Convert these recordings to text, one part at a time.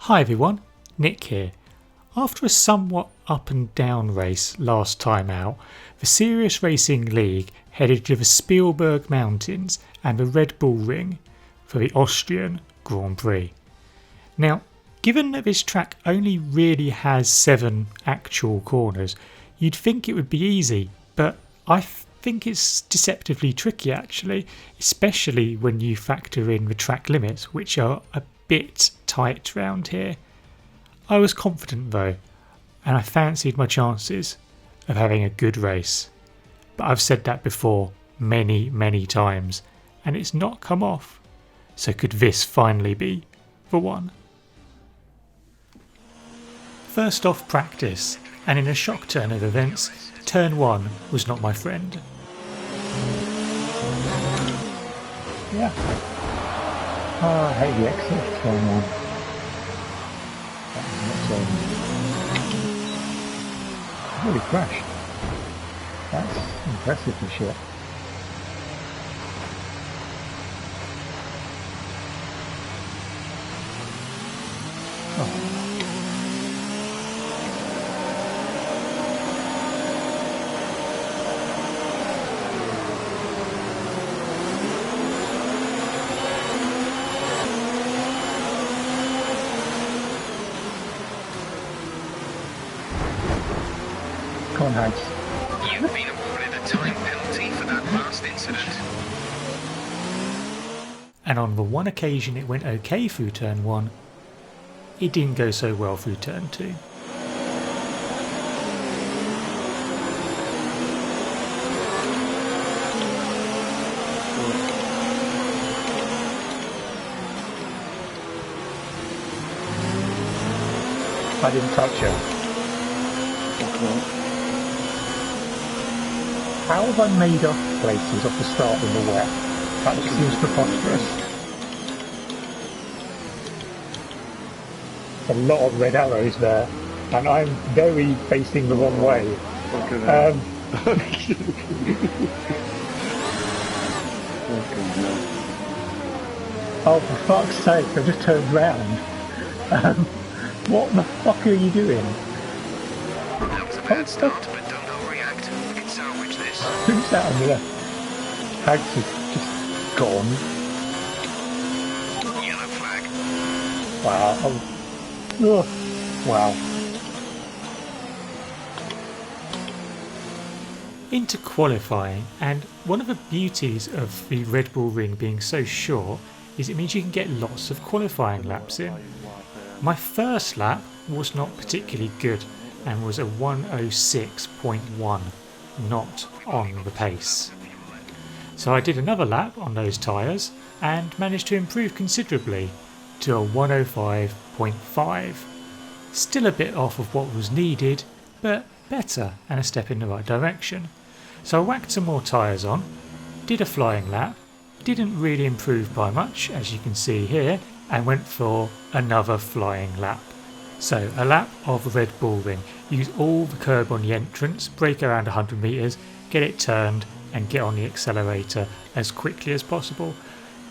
Hi everyone, Nick here. After a somewhat up and down race last time out, the Serious Racing League headed to the Spielberg Mountains and the Red Bull Ring for the Austrian Grand Prix. Now, given that this track only really has 7 actual corners, you'd think it would be easy, but I think it's deceptively tricky actually, especially when you factor in the track limits, which are a bit tight round here. I was confident though, and I fancied my chances of having a good race. But I've said that before many times, and it's not come off. So could this finally be the one? First off, practice, and in a shock turn of events, turn 1 was not my friend. Yeah. Oh, I hate the exit of turn 1. That was not really crashed. That's impressively shit. Oh. Come on, Hags. You've been awarded a time penalty for that last incident. And on the one occasion it went okay through turn 1, it didn't go so well through turn 2. I didn't touch her. How have I made off places off the start in the wet? That just seems preposterous. A lot of red arrows there, and I'm very facing the wrong way. Oh, for fuck's sake, I just turned round. What the fuck are you doing? That was a bad start, but don't overreact. We can salvage this. Who's that on the left? Hags is just gone. Yellow flag. Wow. Oh. Wow. Into qualifying, and one of the beauties of the Red Bull Ring being so short is it means you can get lots of qualifying laps in. My first lap was not particularly good and was a 1:06.1, not on the pace. So I did another lap on those tyres and managed to improve considerably to a 1:05.5. Still a bit off of what was needed, but better and a step in the right direction. So I whacked some more tyres on, did a flying lap, didn't really improve by much as you can see here, and went for another flying lap. So a lap of the Red Bull Ring. Use all the curb on the entrance, brake around 100 metres, get it turned and get on the accelerator as quickly as possible.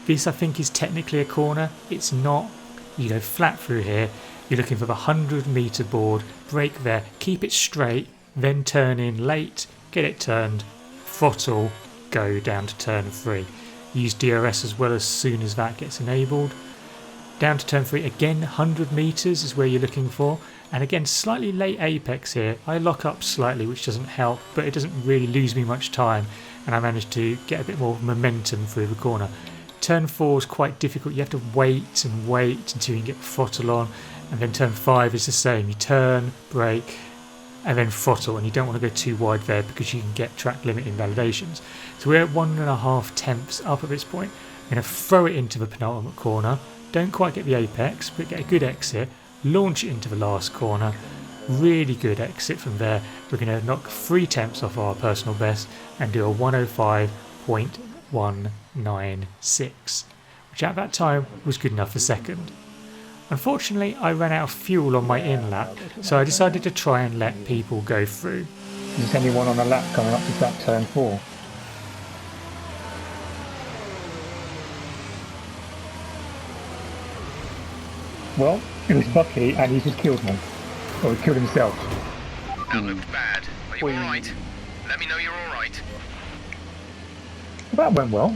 This I think is technically a corner, it's not. You go flat through here, you're looking for the 100 metre board, brake there, keep it straight, then turn in late, get it turned, throttle, go down to turn 3. Use DRS as well as soon as that gets enabled. Down to turn 3 again, 100 metres is where you're looking for, and again slightly late apex here. I lock up slightly, which doesn't help, but it doesn't really lose me much time, and I managed to get a bit more momentum through the corner. Turn 4 is quite difficult, you have to wait and wait until you can get the throttle on, and then turn 5 is the same. You turn, brake, and then throttle, and you don't want to go too wide there because you can get track limit invalidations. So we're at 1.5 tenths up at this point. I'm going to throw it into the penultimate corner. Don't quite get the apex, but get a good exit, launch it into the last corner, really good exit from there. We're going to knock 3 tenths off our personal best and do a 1:05.196, which at that time was good enough for second. Unfortunately, I ran out of fuel on my in lap, so I decided to try and let people go through. Is there anyone on a lap coming up to that turn 4? Well, it was lucky, and he just killed me. Or he killed himself. That looked bad. Are you alright? Let me know you're alright. Well, that went well.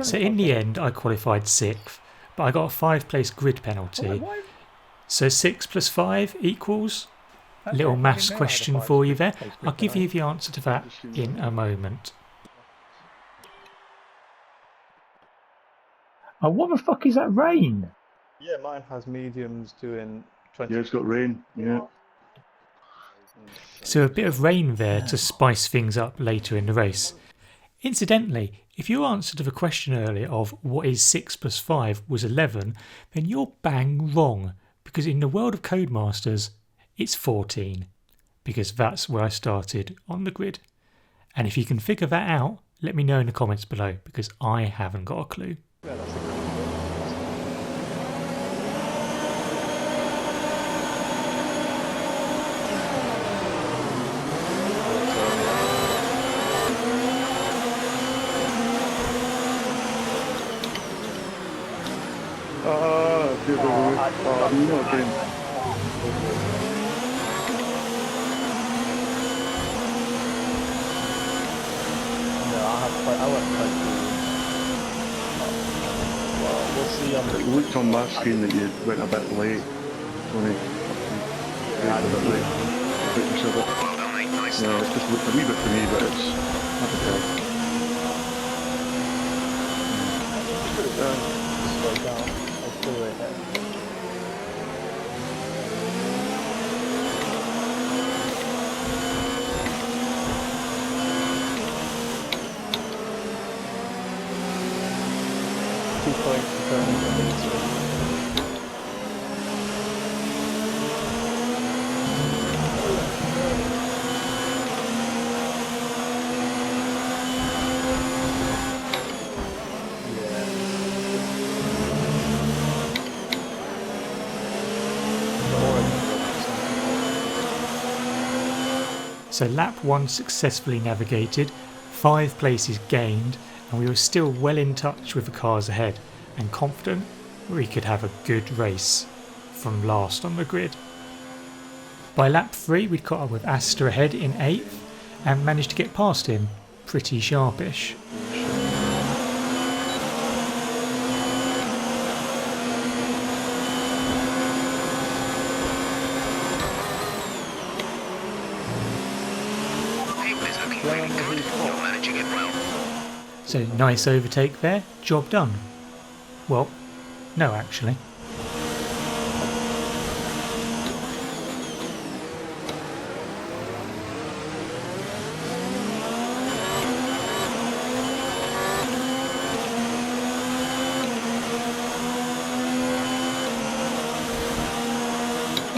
So in the end I qualified 6th, but I got a 5th-place grid penalty. So 6 plus 5 equals? Little maths question for you there. I'll give you the answer to that in a moment. Oh, what the fuck is that rain? Yeah, mine has mediums doing 20. Yeah, it's got rain, yeah. So a bit of rain there to spice things up later in the race. Incidentally, if your answer to the question earlier of what is 6 plus 5 was 11, then you're bang wrong, because in the world of Codemasters, it's 14, because that's where I started on the grid. And if you can figure that out, let me know in the comments below, because I haven't got a clue. It looked on my screen that you went a bit late. Tony. Well done, mate. Nice Yeah, start. it just looked a wee bit to me, but it's not a tell. Slow down. I'll do it ahead. So lap 1 successfully navigated, 5 places gained, and we were still well in touch with the cars ahead and confident we could have a good race from last on the grid. By lap 3 we'd caught up with Astor ahead in 8th and managed to get past him pretty sharpish. It's looking really good. You're managing it well. So nice overtake there, job done. Well, no actually.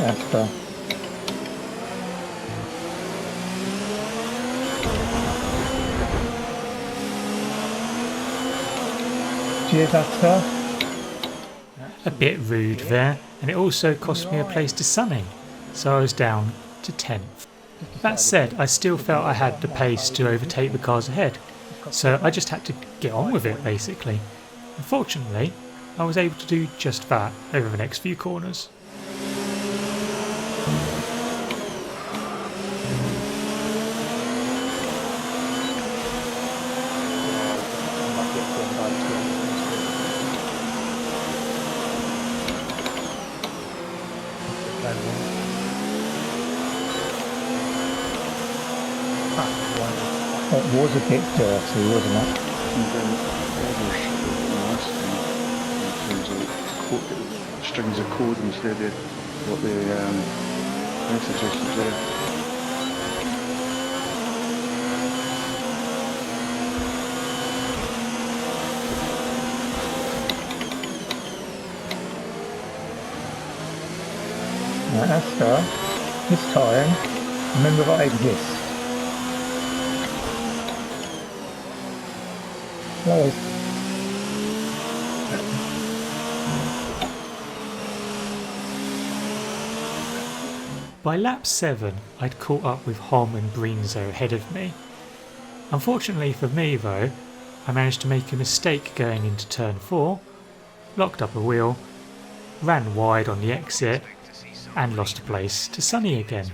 Asper. Cheers, Asper. A bit rude there, and it also cost me a place to sunning, so I was down to 10th. That said, I still felt I had the pace to overtake the cars ahead, so I just had to get on with it basically. Unfortunately, I was able to do just that over the next few corners. It was a bit dirty, wasn't it? And then others last time, in terms of strings of code instead of what the messages was there. Right, Asper. This time, remember that I exist. Hello. By lap 7, I'd caught up with Hom and Breenzo ahead of me. Unfortunately for me though, I managed to make a mistake going into turn 4, locked up a wheel, ran wide on the exit and lost a place to Sunny again.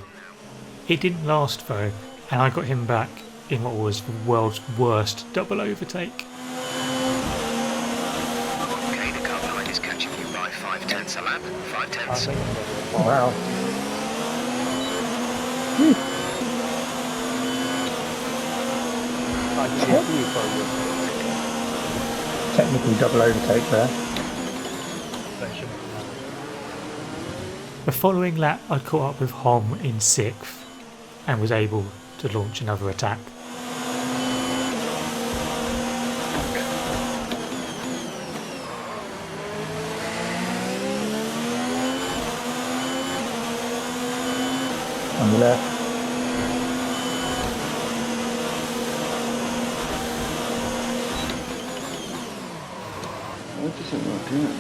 It didn't last though, and I got him back in what was the world's worst double overtake. Okay, the car behind is catching you by 5/10 a lap. 5/10. Wow. Technically double overtake there. The following lap I caught up with Hom in 6th and was able to launch another attack. On the left. What does it not do it?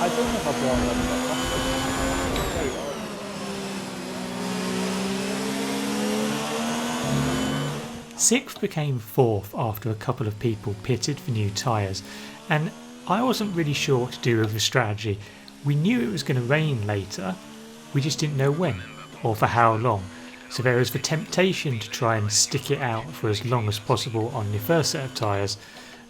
I don't know if I've won them. Sixth became 4th after a couple of people pitted for new tyres, and I wasn't really sure what to do with the strategy. We knew it was going to rain later, we just didn't know when or for how long, so there was the temptation to try and stick it out for as long as possible on the first set of tyres,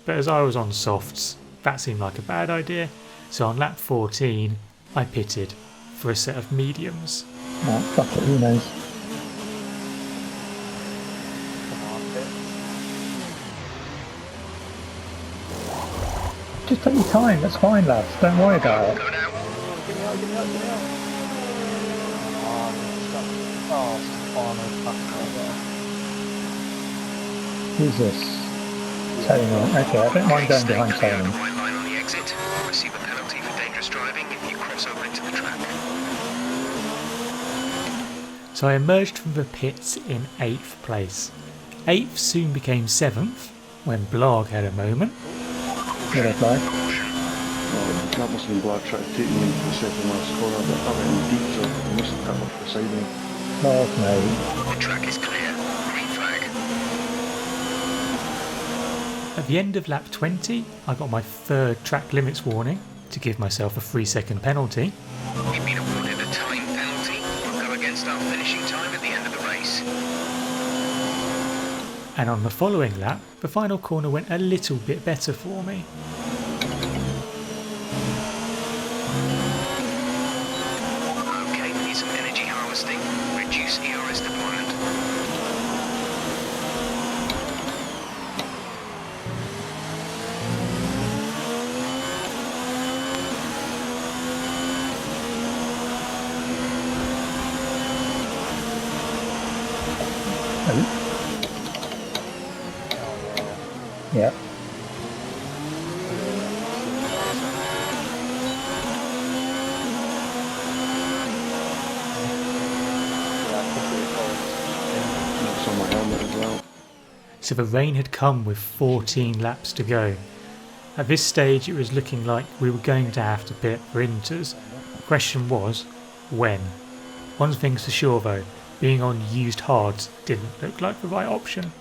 but as I was on softs, that seemed like a bad idea, so on lap 14 I pitted for a set of mediums. Oh, fuck it, who knows? Just take your time, that's fine lads, don't worry about it. Go now. Get me out. Who's this? Taylor. Okay, I don't mind going behind Stay clear of Taylor. the white line on the exit. Receive a penalty for dangerous driving if you cross over into the track. So I emerged from the pits in 8th place. 8th soon became 7th when Blarg had a moment. Yeah, fly. Well, that must have been Black trying to take me into the second last corner, but I went in deep, so I must have cut off the side me. Mark, mate. The track is clear. Green flag. At the end of lap 20, I got my 3rd track limits warning to give myself a 3-second penalty. You've been awarded a time penalty. Will go against our finishing time at the end of the race. And on the following lap, the final corner went a little bit better for me. Okay, we need some energy harvesting. Reduce ERS deployment. Oh. Yeah. That's on my helmet as well. So the rain had come with 14 laps to go. At this stage it was looking like we were going to have to pit for inters. The question was, when? One thing's for sure though, being on used hards didn't look like the right option.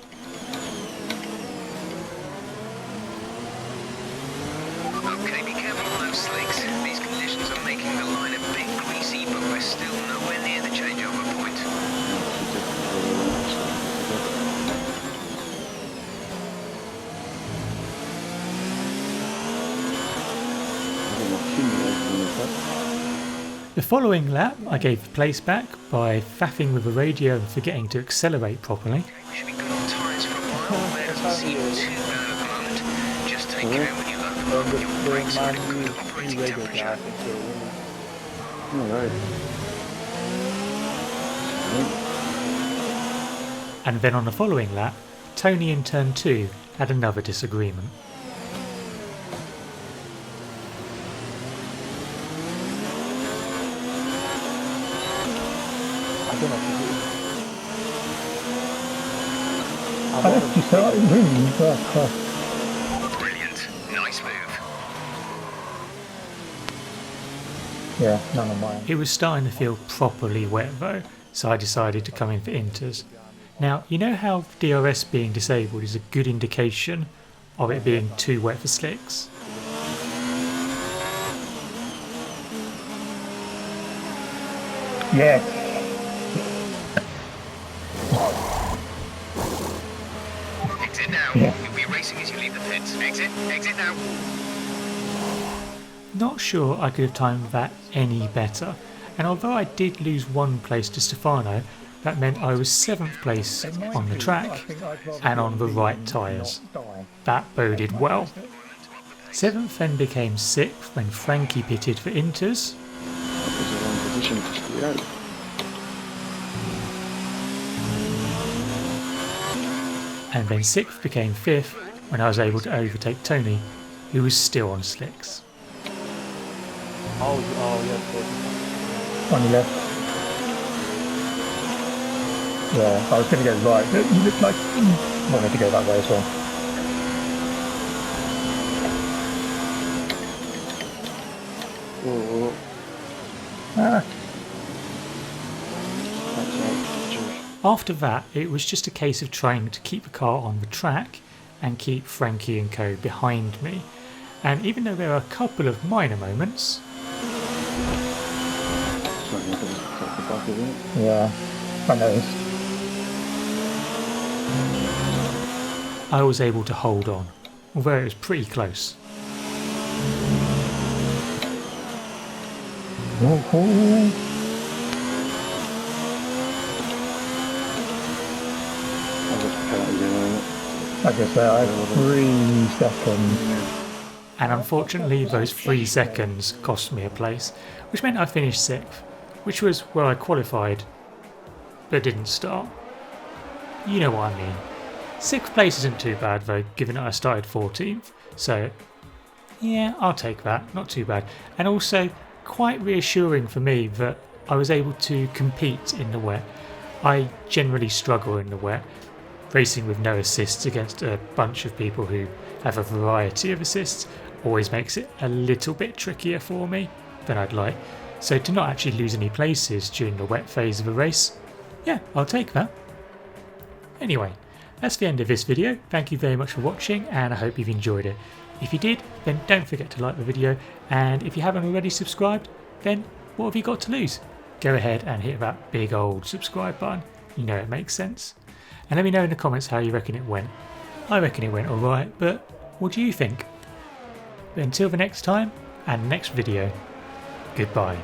Okay, be careful on those slicks. These conditions are making the line a bit greasy, but we're still nowhere near the changeover point. The following lap I gave the place back by faffing with the radio and forgetting to accelerate properly. We should be good on tyres for a while. There doesn't seem too bad at the moment. Just take care when you load them up. Your brakes are at a good operating temperature. Alright. And then on the following lap, Tony in turn 2 had another disagreement. I don't know what to do. I left you so room. Brilliant. Nice move. Yeah, none of mine. It was starting to feel properly wet though, so I decided to come in for inters. Now, you know how DRS being disabled is a good indication of it being too wet for slicks? Yeah. Exit now. Yeah. You'll be racing as you leave the pits. Exit. Exit now. Not sure I could have timed that any better, and although I did lose one place to Stefano, that meant I was 7th place on the track and on the right tyres. That boded well. 7th then became 6th when Frankie pitted for inters, That was the wrong position to stay out. and then 6th became 5th when I was able to overtake Tony, who was still on slicks. Oh, yes. On your left. Yeah, I was going to go right, but you look like you wanted to go that way as well. Oh, Ah, that's out. George. After that, it was just a case of trying to keep the car on the track and keep Frankie and co behind me. And even though there are a couple of minor moments, Sorry, I didn't take the back of it. yeah, I noticed. I was able to hold on, although it was pretty close. Oh, I just can't again on it. I guess I had 3 seconds. And unfortunately those 3 seconds cost me a place, which meant I finished 6th, which was where I qualified, but didn't start. You know what I mean. 6th place isn't too bad though, given that I started 14th, so yeah, I'll take that, not too bad. And also quite reassuring for me that I was able to compete in the wet. I generally struggle in the wet, racing with no assists against a bunch of people who have a variety of assists always makes it a little bit trickier for me than I'd like. So to not actually lose any places during the wet phase of a race, yeah, I'll take that. Anyway, that's the end of this video. Thank you very much for watching and I hope you've enjoyed it. If you did, then don't forget to like the video, and if you haven't already subscribed, then what have you got to lose? Go ahead and hit that big old subscribe button, you know it makes sense. And let me know in the comments how you reckon it went. I reckon it went alright, but what do you think? But until the next time and next video, goodbye.